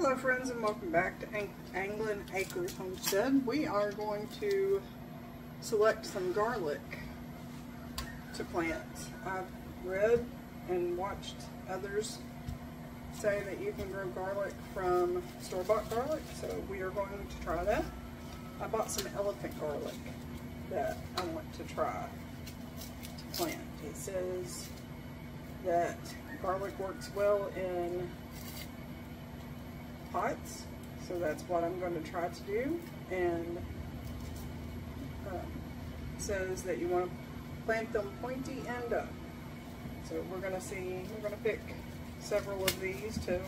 Hello friends, and welcome back to Anglin Acres Homestead. We are going to select some garlic to plant. I've read and watched others say that you can grow garlic from store-bought garlic, so we are going to try that. I bought some elephant garlic that I want to try to plant. It says that garlic works well in pots, so that's what I'm going to try to do. And it says that you want to plant them pointy end up. So we're going to pick several of these to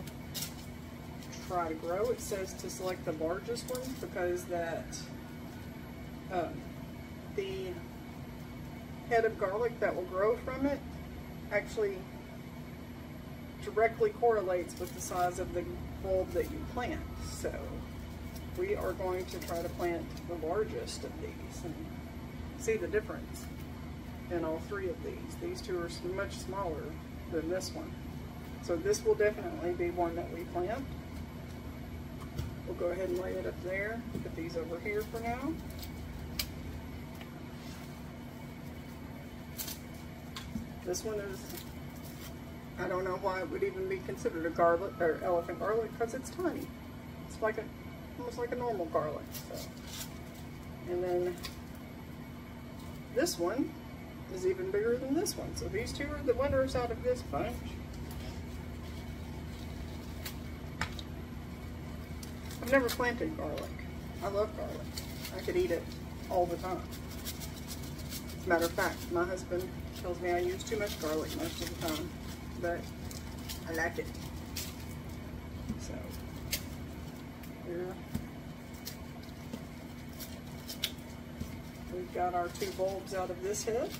try to grow. It says to select the largest ones because that the head of garlic that will grow from it actually directly correlates with the size of the bulb that you plant. So we are going to try to plant the largest of these and see the difference in all three of these. These two are much smaller than this one. So this will definitely be one that we plant. We'll go ahead and lay it up there. Put these over here for now. This one is, I don't know why it would even be considered a garlic or elephant garlic, because it's tiny. It's like almost like a normal garlic. So, and then this one is even bigger than this one. So these two are the winners out of this bunch. I've never planted garlic. I love garlic. I could eat it all the time. As a matter of fact, my husband tells me I use too much garlic most of the time, but I like it. So here we've got our two bulbs out of this head.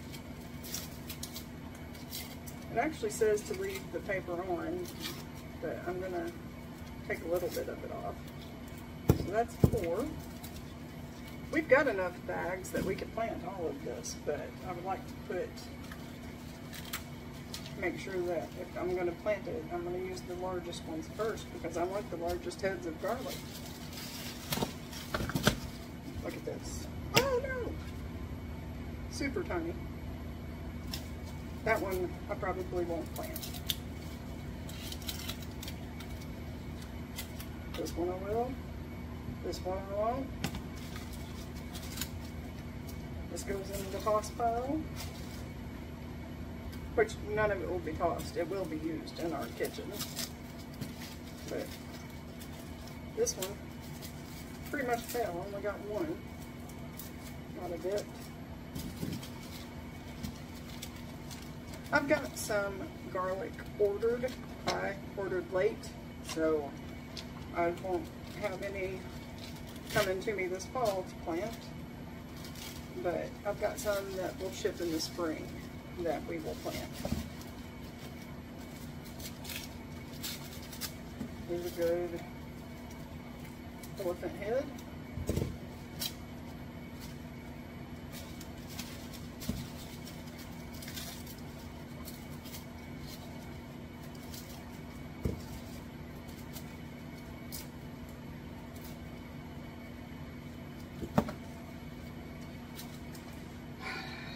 It actually says to leave the paper on, but I'm going to take a little bit of it off. So that's 4. We've got enough bags that we could plant all of this, but I would like to make sure that if I'm going to plant it, I'm going to use the largest ones first because I want the largest heads of garlic. Look at this. Oh no! Super tiny. That one I probably won't plant. This one I will. This one I won't. This goes in the toss pile, which none of it will be tossed. It will be used in our kitchen. But this one pretty much fell. I only got one out of it. I've got some garlic ordered. I ordered late, so I won't have any coming to me this fall to plant. But I've got some that will ship in the spring that we will plant. Here's a good elephant head.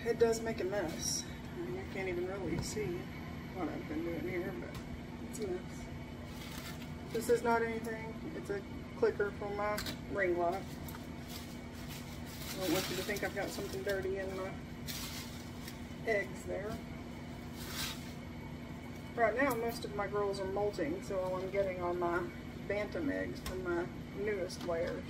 It does make a mess. You can't even really see what I've been doing here, but it's a mess. This is not anything. It's a clicker for my ring light. I don't want you to think I've got something dirty in my eggs there. Right now, most of my girls are molting, so all I'm getting are my bantam eggs from my newest layers.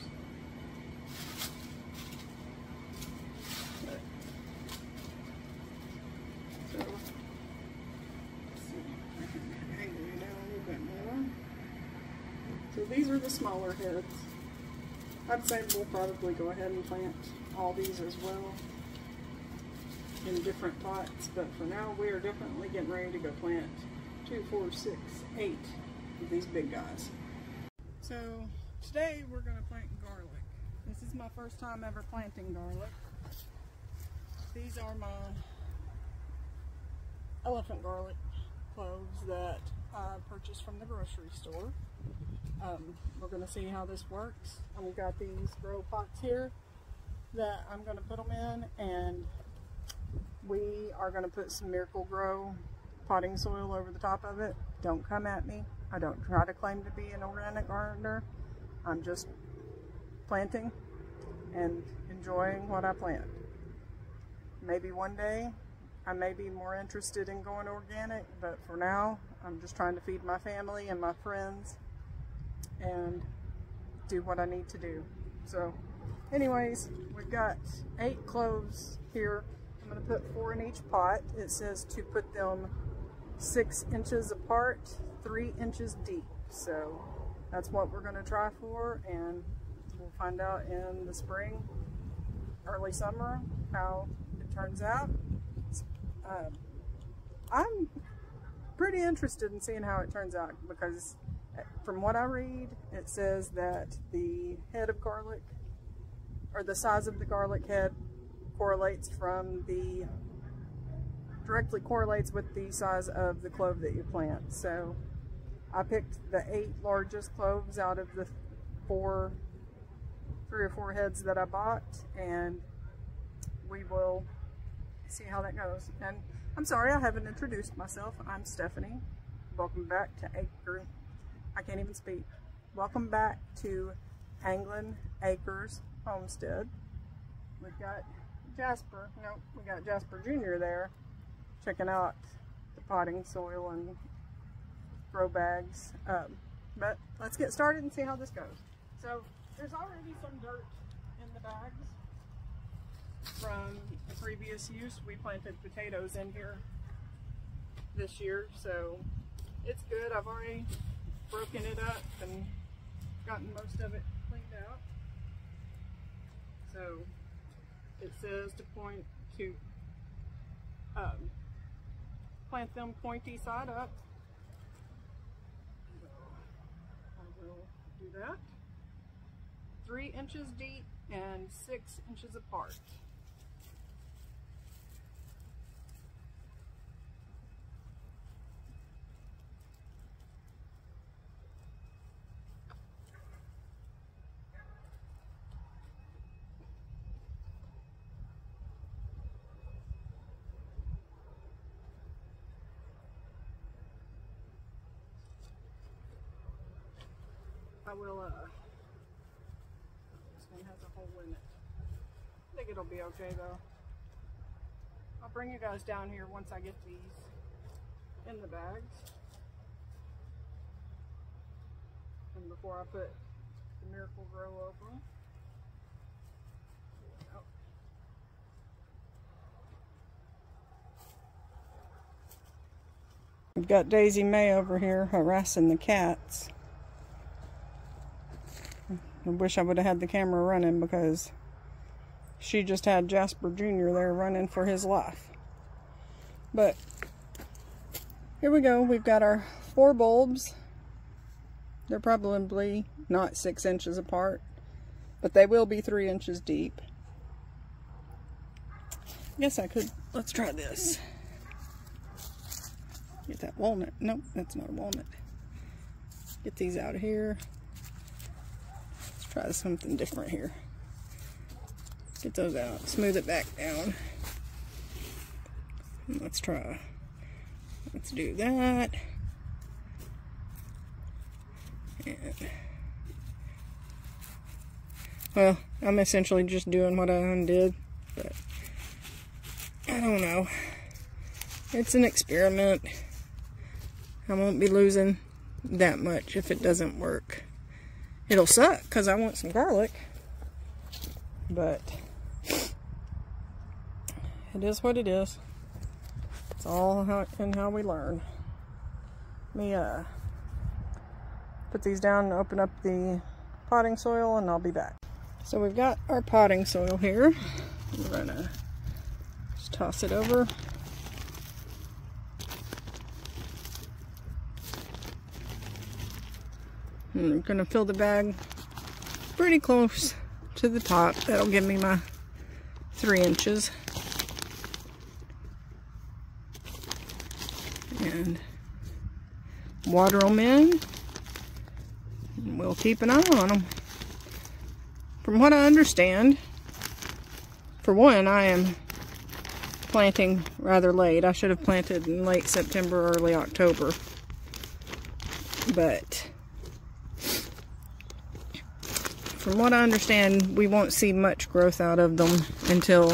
So these are the smaller heads. I'd say we'll probably go ahead and plant all these as well in different pots, but for now we are definitely getting ready to go plant 2, 4, 6, 8 of these big guys. So today we're going to plant garlic. This is my first time ever planting garlic. These are my elephant garlic cloves that I purchased from the grocery store. We're going to see how this works. I've got these grow pots here that I'm going to put them in, and we are going to put some Miracle-Gro potting soil over the top of it. Don't come at me. I don't try to claim to be an organic gardener. I'm just planting and enjoying what I plant. Maybe one day I may be more interested in going organic, but for now I'm just trying to feed my family and my friends and do what I need to do. So anyways, we've got 8 cloves here. I'm going to put 4 in each pot. It says to put them 6 inches apart, 3 inches deep. So that's what we're going to try for, and we'll find out in the spring, early summer, how it turns out. I'm pretty interested in seeing how it turns out, because from what I read, it says that the head of garlic, or the size of the garlic head, directly correlates with the size of the clove that you plant. So I picked the 8 largest cloves out of the 3 or 4 heads that I bought, and we will see how that goes. And I'm sorry I haven't introduced myself. I'm Stephanie. Welcome back to I can't even speak. Welcome back to Anglin Acres Homestead. We've got Jasper, we got Jasper Jr. there checking out the potting soil and grow bags. But let's get started and see how this goes. So there's already some dirt in the bags from the previous use. We planted potatoes in here this year, so it's good. I've already broken it up and gotten most of it cleaned out. So it says to plant them pointy side up. So I will do that. 3 inches deep and 6 inches apart. I will, this one has a hole in it. I think it'll be okay though. I'll bring you guys down here once I get these in the bags. And before I put the Miracle-Gro over them. We've got Daisy May over here harassing the cats. I wish I would have had the camera running, because she just had Jasper Jr. there running for his life. But here we go. We've got our 4 bulbs. They're probably not 6 inches apart, but they will be 3 inches deep. I guess I could, let's try this. Get that walnut. Nope, that's not a walnut. Get these out of here. Try something different here. Get those out. Smooth it back down. Let's do that. And, well, I'm essentially just doing what I undid, but I don't know. It's an experiment. I won't be losing that much if it doesn't work. It'll suck because I want some garlic, but it is what it is. It's all how we learn. Let me put these down and open up the potting soil, and I'll be back. So we've got our potting soil here. We're gonna just toss it over. And I'm gonna fill the bag pretty close to the top. That'll give me my 3 inches. And water them in. we'll keep an eye on them. From what I understand, for one, I am planting rather late. I should have planted in late September, early October. But from what I understand, we won't see much growth out of them until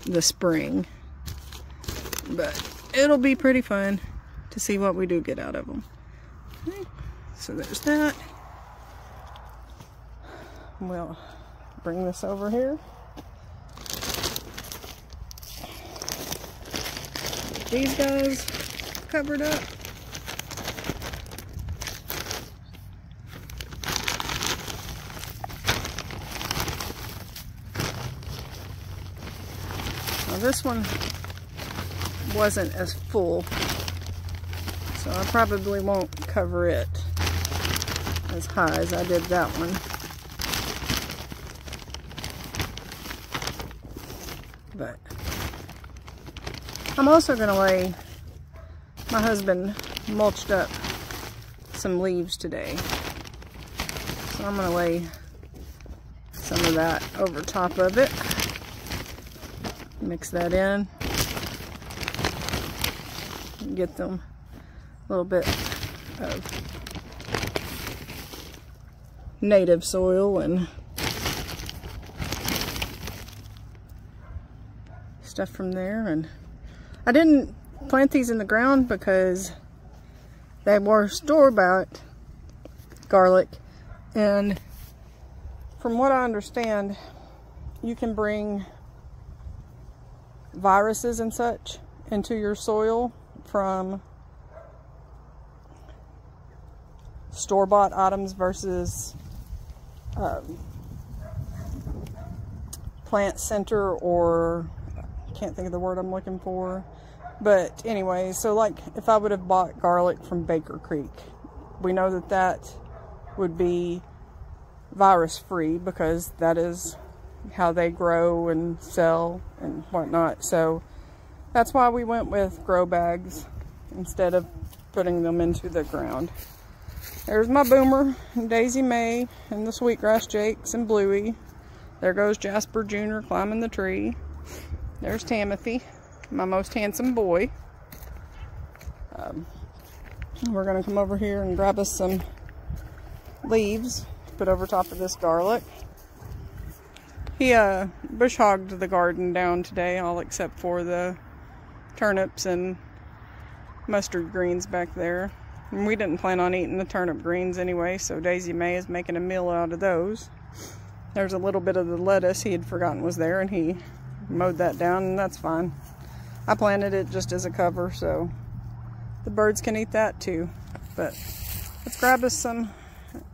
the spring. But it'll be pretty fun to see what we do get out of them. Okay, so there's that. We'll bring this over here. These guys covered up. Now this one wasn't as full, so I probably won't cover it as high as I did that one. But I'm also going to lay, my husband mulched up some leaves today, so I'm going to lay some of that over top of it, mix that in, and get them a little bit of native soil and stuff from there. And I didn't plant these in the ground because they were store-bought garlic, and from what I understand, you can bring viruses and such into your soil from store-bought items versus plant center, or can't think of the word I'm looking for. But anyway, so like if I would have bought garlic from Baker Creek, we know that that would be virus free because that is how they grow and sell and whatnot. So that's why we went with grow bags instead of putting them into the ground. There's my Boomer and Daisy May and the Sweetgrass Jakes and Bluey. There goes Jasper Jr. climbing the tree. There's Timothy, my most handsome boy. We're going to come over here and grab us some leaves to put over top of this garlic. He bush hogged the garden down today, all except for the turnips and mustard greens back there. And we didn't plan on eating the turnip greens anyway, so Daisy May is making a meal out of those. There's a little bit of the lettuce he had forgotten was there, and he mowed that down, and that's fine. I planted it just as a cover, so the birds can eat that too. But let's grab us some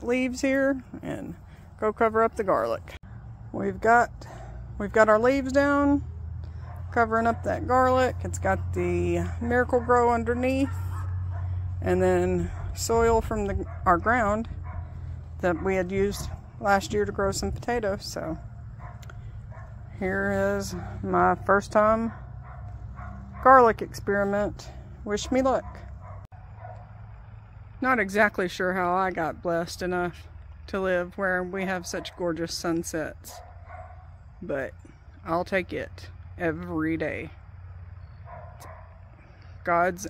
leaves here and go cover up the garlic. We've got our leaves down, covering up that garlic. It's got the Miracle-Gro underneath, and then soil from our ground that we had used last year to grow some potatoes. So here is my first time garlic experiment. Wish me luck. Not exactly sure how I got blessed enough to live where we have such gorgeous sunsets, but I'll take it every day. God's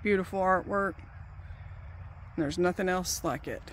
beautiful artwork. There's nothing else like it.